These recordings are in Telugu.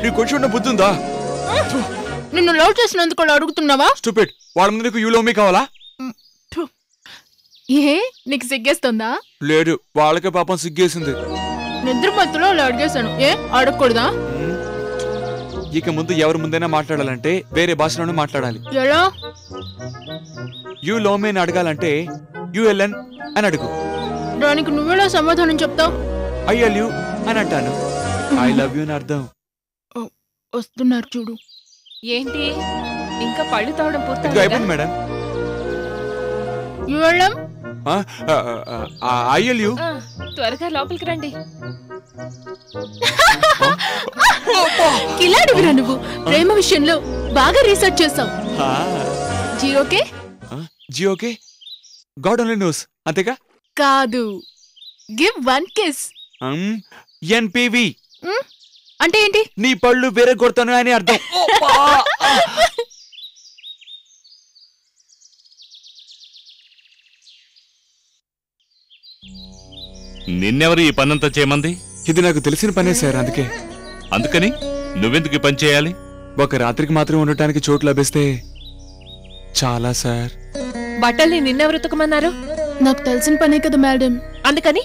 నీ కొంచెం బుద్ధి ఉందా? నిన్ను లవ్ చేసినందుకు అడుగుతున్నావా? స్టూపిడ్. వాళ్ళ ముందు నీకు యూ లవ్ మీ కావాలా? ఏ నీకు సిగ్గేస్తుందా? లేదు, వాళ్ళకే పాపం సిగ్గేసింది. నిద్ర మత్తులో అలా అడిగేశాను. ఏ అడగకూడదా? ఇక ముందు ఎవరి ముందైనా మాట్లాడాలంటే వేరే భాషలోనే మాట్లాడాలి. ఎలా? యూ లవ్ మీ అని అడగాలంటే యుఎల్ఎన్ అని అడుగు. దానికి నువ్వెలా సమాధానం చెప్తావు? ఐఎల్ యూ అని అంటాను. ఐ లవ్ యూ అని అర్థం. వస్తున్నారు చూడు. ఏంటి ఇంకా పళ్ళు తావడం ఇది పూర్తి అయిపోయింది మేడం. యుఎల్ఎం IL you. త్వరగా లోపలికి రండి. కిలాడివిరా నువ్వు. ప్రేమ విషయంలో బాగా రీసెర్చ్ చేసావు. జీరోకే జియోకే గాడ్ ఓన్లీ నోస్. అంతేగా? కాదు, గివ్ వన్ కిస్. ఎన్పివి అంటే ఏంటి? నీ పళ్ళు వేరే కొడతాను అని అర్థం. నిన్నెవరు ఈ పనంతా చేయమంది? ఇది నాకు తెలిసిన పనే సార్. అందుకని నువ్వెందుకు ఈ పని చేయాలి? ఒక రాత్రికి మాత్రం ఉండటానికి చోటు లభిస్తే చాలా సార్. బట్టల్ని నిన్నెవరు ఉతకమన్నారు? నాకు తెలిసిన పనే కదా మేడం. అందుకని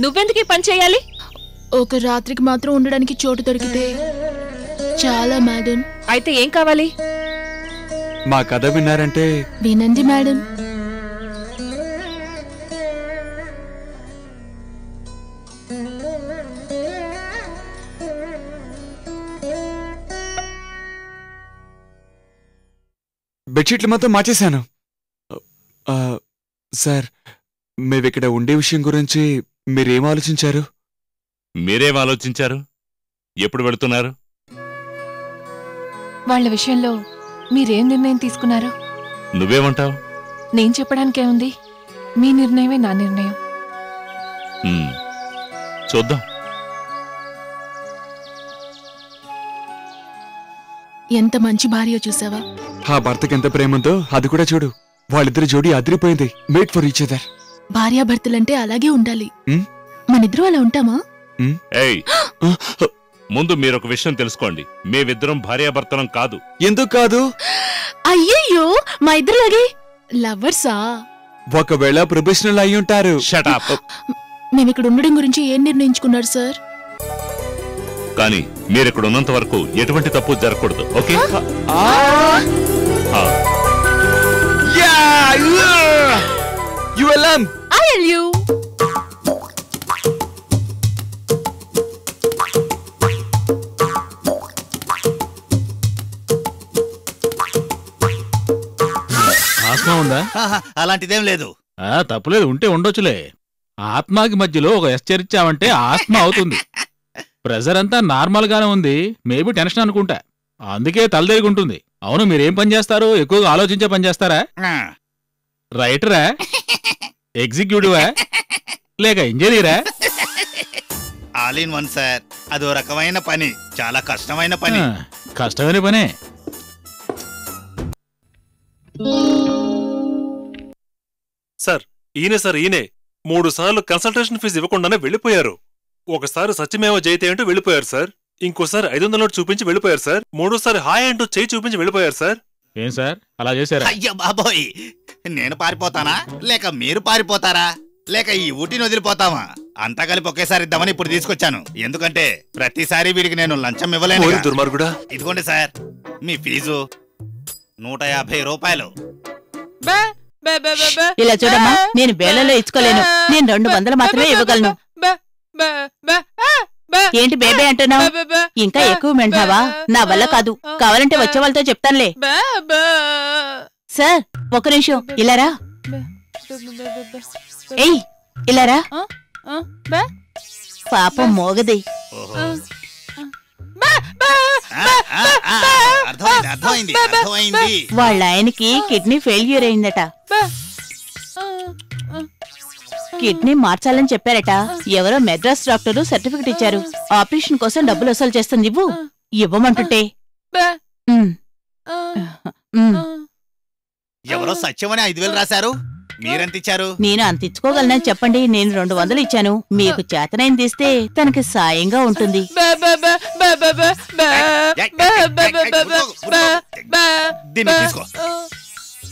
నువ్వెందుకు ఈ పని చేయాలి? ఒక రాత్రికి మాత్రం ఉండడానికి చోటు దొరికితే చాలా మేడం. అయితే ఏం కావాలి? మా కథ విన్నారంటే వినండి మేడం. బెడ్షీట్లు మొత్తం మార్చేశాను సార్. మేమిక్కడ ఉండే విషయం గురించి మీరేం ఆలోచించారు? మీరేం ఆలోచించారు? ఎప్పుడు వెళుతున్నారు? వాళ్ళ విషయంలో మీరేం నిర్ణయం తీసుకున్నారు? నువ్వేమంటావు? నేను చెప్పడానికేముంది? మీ నిర్ణయమే నా నిర్ణయం. చూద్దాం. ఎంత మంచి భార్య చూసావా? ఆ భర్తకి ఎంత ప్రేమంతో అది కూడా చూడు. వాళ్ళిద్దరి జోడీ అదిరిపోయింది. Made for each other. భార్యాభర్తలంటే అలాగే ఉండాలి. మనిద్దరం అలా ఉంటామా? ఏయ్, ముందు మీరొక విషయం తెలుసుకోండి. మేమిద్దరం భార్యాభర్తలం కాదు. ఎందుకు కాదు? అయ్యయ్యో, మా ఇద్దరులాగే లవర్సా? ఒకవేళ ప్రొఫెషనల్ అయి ఉంటారు. Shut up. మేమిక్కడ ఉండడం గురించి ఏం నిర్ణయించుకున్నారు సార్? కానీ మీరిక్కడ ఉన్నంత వరకు ఎటువంటి తప్పు జరగకూడదు. ఓకే? ఆత్మ ఉందా? అలాంటిదేం లేదు. తప్పులేదు, ఉంటే ఉండొచ్చులే. ఆత్మకి మధ్యలో ఒక ఎస్ చేర్చావంటే ఆత్మ అవుతుంది. ప్రెజర్ అంతా నార్మల్ గానే ఉంది. మేబీ టెన్షన్ అనుకుంటా, అందుకే తలదేగి ఉంటుంది. అవును, మీరేం పని చేస్తారు? ఎక్కువగా ఆలోచించే పని చేస్తారా? రైటరా, ఎగ్జిక్యూటివా, లేక ఇంజనీరా? All in one sir. అదో రకమైన పని, చాలా కష్టమైన పని. కష్టమైన పనే. సార్ ఈయనే 3 సార్లు కన్సల్టేషన్ ఫీజు ఇవ్వకుండానే వెళ్ళిపోయారు. ఒకసారి సత్యమేవ జయతే అంటూ వెళ్ళిపోయారు సార్. ఇంకోసారి 500 నోటు చూపించి వెళ్ళిపోయారు సార్. 3సారి హాయ్ అంటూ చేయి చూపించి వెళ్ళిపోయారు సార్. ఏం సార్ అలా చేశారా? అయ్యో బాబోయ్, నేను పారిపోతానా లేక మీరు పారిపోతారా లేక ఈ ఊటిని వదిలిపోతామా? అంతా కలిపి ఒకేసారి ఇద్దామని ఇప్పుడు తీసుకొచ్చాను. ఎందుకంటే ప్రతిసారి వీడికి నేను లంచం ఇవ్వలేను. దుర్మార్గుడా. ఇదిగోండి సార్, మీ ఫీజు 150 రూపాయలు. ఇలా చూడమ్మా, నేను వేలలో ఇచ్చుకోలేను. నేను 200 మాత్రమే ఇవ్వగలను. ఏంటి బేబే అంటున్నావు? ఇంకా ఎక్కువ మెంటావా? నా వల్ల కాదు. కావాలంటే వచ్చే వాళ్ళతో చెప్తానులే. సార్, ఒక నిమిషం ఇలారా. ఏయ్, ఇలారా. పాపం మోగది. వాళ్ళ ఆయనకి కిడ్నీ ఫెయిల్యూర్ అయిందట. కిడ్నీ మార్చాలని చెప్పారట. ఎవరో మెడ్రాస్ డాక్టరు సర్టిఫికెట్ ఇచ్చారు. ఆపరేషన్ కోసం డబ్బులు వసూలు చేస్తుంది. ఇవ్వమంటుంటే ఎవరో సత్యమని 5000 రాశారు. మీరెంత ఇచ్చారు? నేను అంత ఇచ్చుకోగలనని చెప్పండి. నేను 200 ఇచ్చాను. మీకు చేతనైంది ఇస్తే తనకి సాయంగా ఉంటుంది. దీన్ని తీసుకో.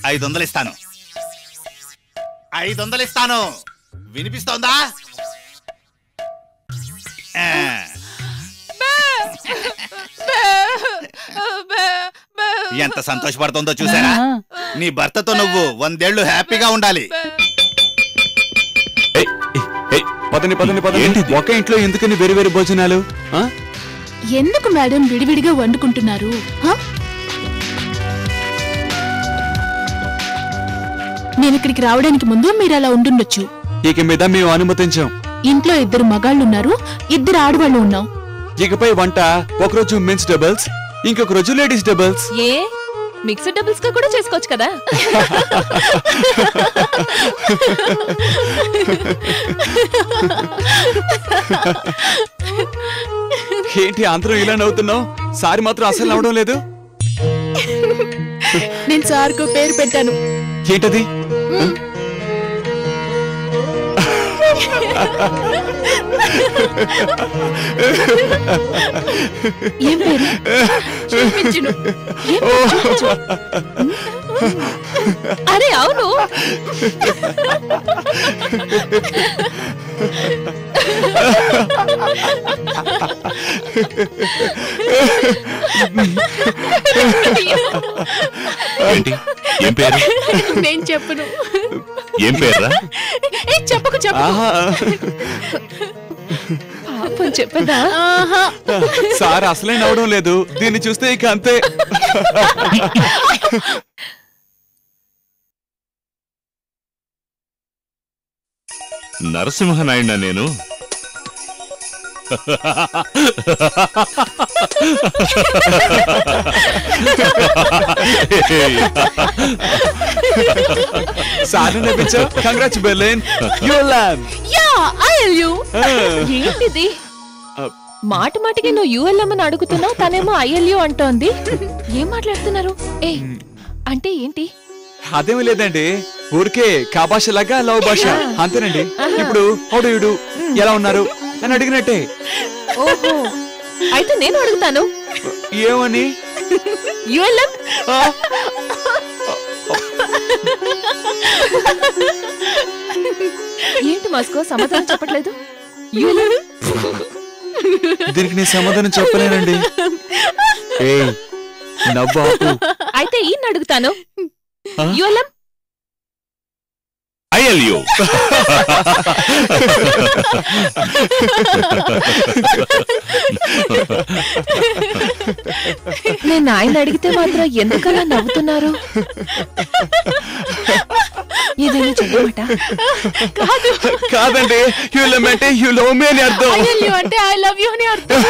500 ఇస్తాను. 500 ఇస్తాను. వినిపిస్తోందా? ఎంత సంతోషపడుతుందో చూసారా? నీ భర్తతో నువ్వు 100 ఏళ్లు హ్యాపీగా ఉండాలి. పదండి పదండి పదండి. ఒక ఇంట్లో ఎందుకని వేరు వేరు భోజనాలు? ఎందుకు మేడం విడివిడిగా వండుకుంటున్నారు? నేను ఇక్కడికి రావడానికి ముందు మీరు అలా ఉండుండొచ్చు. ఇక మీద మేము అనుమతించాం. ఇంట్లో 2 మగాళ్ళున్నారు, 2 ఆడవాళ్ళు ఉన్నాం. ఇకపై వంట ఒకరోజు మెన్స్ డబుల్స్, ఇంకొక రోజు లేడీస్ డబుల్స్. ఏ మిక్స్డ్ డబుల్స్ గా కూడా చేసుకోవచ్చు కదా. ఏంటి అందరం ఇలా నవ్వుతున్నావు? సారి మాత్రం అసలు నవ్వడం లేదు. నేను సార్కు పేరు పెట్టాను. ఏంటది? ఏం పేరు? చూపించును. అరే అవును. ఏంటి? ఏం పేరు? నేను చెప్పను. ఏం పేర్రా? చెప్పకు చెప్పకు. పాపం చెప్పదా? సార్ అసలే నవ్వడం లేదు. దీన్ని చూస్తే ఇక అంతే. నరసింహనాయుడు నేను. సార్ నవ్వించావు. Congrats Berlin. యు లామ్. Yeah I will you. ఏంటిది? మాట మాటికి నువ్వు యుఎల్ఎం అని అడుగుతున్నావు, తనేమో ఐఎల్యూ అంటోంది. ఏం మాట్లాడుతున్నారు? ఏ అంటే ఏంటి? అదేమీ లేదండి, ఊరికే కా భాష లాగా లవ్ భాష అంతేనండి. ఇప్పుడు హౌడు ఎలా ఉన్నారు అని అడిగినట్టే. ఓహో, అయితే నేను అడుగుతాను. ఏమని? యుఎల్ఎం. ఏంటి మాస్కో సమాధానం చెప్పట్లేదు? యుఎల్ఎం. దీనికి నేను సమాధానం చెప్పలేనండి. ఏయ్ నవ్వు ఆపు. అయితే ఈయన అడుగుతాను. యుఎల్ఎం. ఐఎల్యూ. నేను ఆయన అడిగితే మాత్రం ఎందుకలా నవ్వుతున్నారు? ఏదైనా చెప్పమాట? కాదండి, యు లవ్ అంటే యు లవ్ మీ అని అర్థం. ఐ విల్ యు అంటే ఐ లవ్ యు అని అర్థం.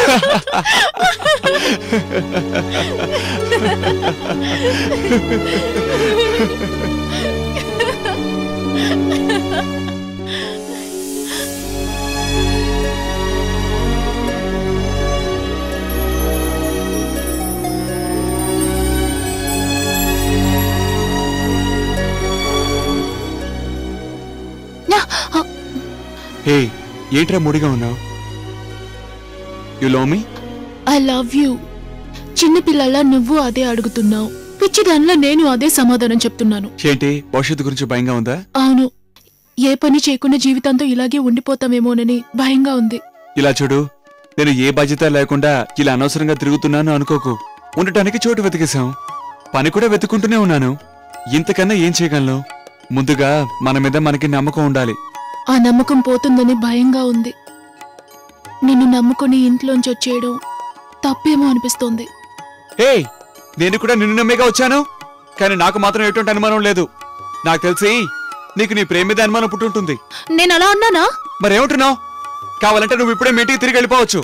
హే ఏంట్రా మూడిగా ఉన్నావు? You love me? I love you. చిన్నపిల్లలా నువ్వు అదే అడుగుతున్నావు. పిచ్చిదానిలా నేను అదే సమాధానం చెప్తున్నాను. ఏంటి భవిష్యత్తు గురించి భయంగా ఉందా? అవును, ఏ పని చేయకుండా జీవితంతో ఇలాగే ఉండిపోతామేమోనని భయంగా ఉంది. ఇలా చూడు, నేను ఏ బాధ్యత లేకుండా ఇలా అనవసరంగా తిరుగుతున్నాను అనుకోకు. ఉండటానికి చోటు వెతికేశాం, పని కూడా వెతుకుంటూనే ఉన్నాను. ఇంతకన్నా ఏం చేయగలను? ముందుగా మన మీద మనకి నమ్మకం ఉండాలి. ఆ నమ్మకం పోతుందని భయంగా ఉంది. నిన్ను నమ్ముకుని ఇంట్లోంచి వచ్చేయడం తప్పేమో అనిపిస్తోంది. హే, నేను కూడా నిన్ను నమ్మేగా వచ్చాను, కానీ నాకు మాత్రం ఎటువంటి అనుమానం లేదు. నాకు తెలిసి నీకు నీ ప్రేమ మీద అనుమానం పుట్టుంటుంది. నేను అలా అన్నానా? మరేమంటున్నావు? కావాలంటే నువ్వు ఇప్పుడే మీటికి తిరిగి వెళ్ళిపోవచ్చు.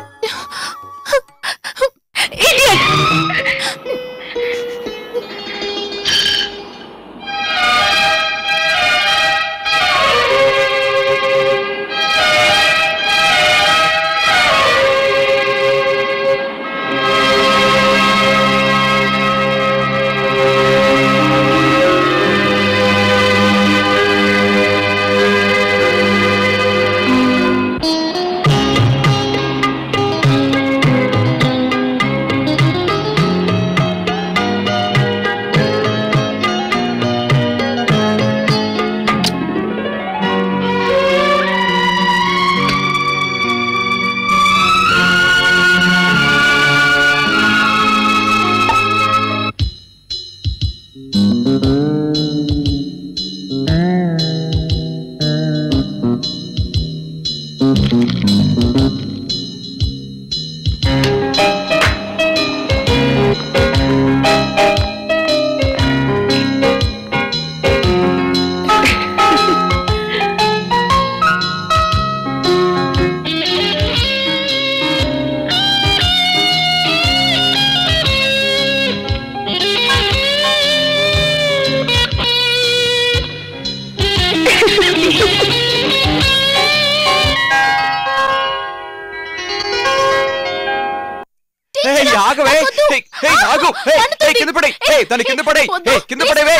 ఆగవే ఏయ్, ఏయ్, ఆగు ఏయ్, ఏయ్, కింద పడే తన కింద పడే కింద పడేవే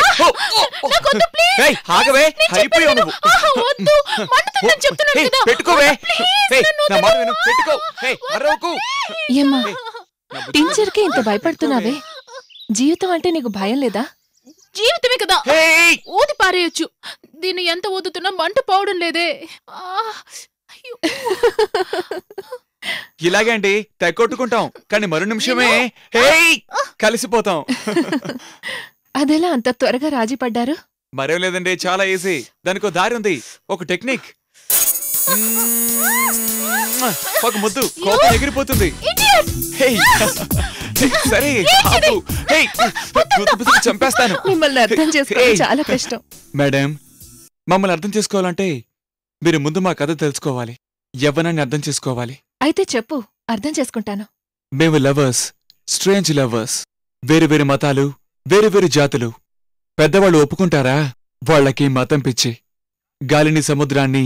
ఏయ్, ఆగవే అయిపోయావు నువ్వు ఏయ్, పెట్టుకోవే ఏయ్, నా మాట విను పెట్టుకో ఏయ్, అరవకు ఏమ్మా టీచర్కి ఇంత భయపడుతున్నావే జీవితం అంటే నీకు భయం లేదా? జీవితమే కదా, ఏయ్, ఊది పారేయొచ్చు. దీన్ని ఎంత ఊదుతున్నా మంట పోవడం లేదే. అయ్యో. ఇలాగే అండి తెగొట్టుకుంటాం కానీ మరో నిమిషమే ఏయ్, కలిసిపోతాం. అదెలా అంత త్వరగా రాజీ పడ్డారు? మరేం లేదండి, చాలా ఈజీ. దానికో దారి ఉంది, ఒక టెక్నిక్. ఒక ముద్దు కోపం ఎగిరిపోతుంది. హేయ్, సరే ఆపు. హేయ్, గుద్దు చంపేస్తాను. మిమ్మల్ని అర్థం చేసుకోవడం ఏయ్. చాలా కష్టం. మేడం, మమ్మల్ని అర్థం చేసుకోవాలంటే మీరు ముందు మా కథ తెలుసుకోవాలి, యవ్వనాన్ని అర్థం చేసుకోవాలి. అయితే చెప్పు, అర్థం చేసుకుంటాను. మేము లవర్స్, స్ట్రేంజ్ లవర్స్. వేరు వేరు మతాలు, వేరు వేరు జాతులు. పెద్దవాళ్ళు ఒప్పుకుంటారా? వాళ్ళకి మతం పిచ్చి. గాలిని సముద్రాన్ని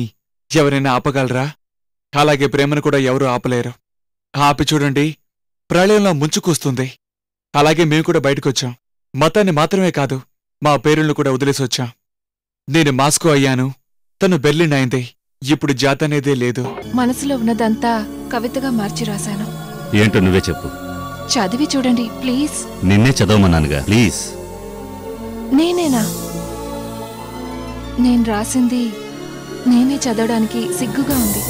ఎవరైనా ఆపగలరా? అలాగే ప్రేమను కూడా ఎవరూ ఆపలేరు. ఆపి చూడండి, ప్రళయంలో ముంచుకొస్తుంది. అలాగే మేము కూడా బయటకొచ్చాం. మతాన్ని మాత్రమే కాదు, మా పేరులను కూడా వదిలేసొచ్చాం. నేను మాస్కో అయ్యాను, తను బెర్లిన్ అయింది. ఇప్పుడు జాతి అనేదే లేదు. మనసులో ఉన్నదంతా కవితగా మార్చి రాశాను. ఏంటో నువ్వే చెప్పు. చదివి చూడండి ప్లీజ్. నిన్నే చదవమన్నానుగా, ప్లీజ్. నేనేనా? నేను రాసింది నేనే చదవడానికి సిగ్గుగా ఉంది.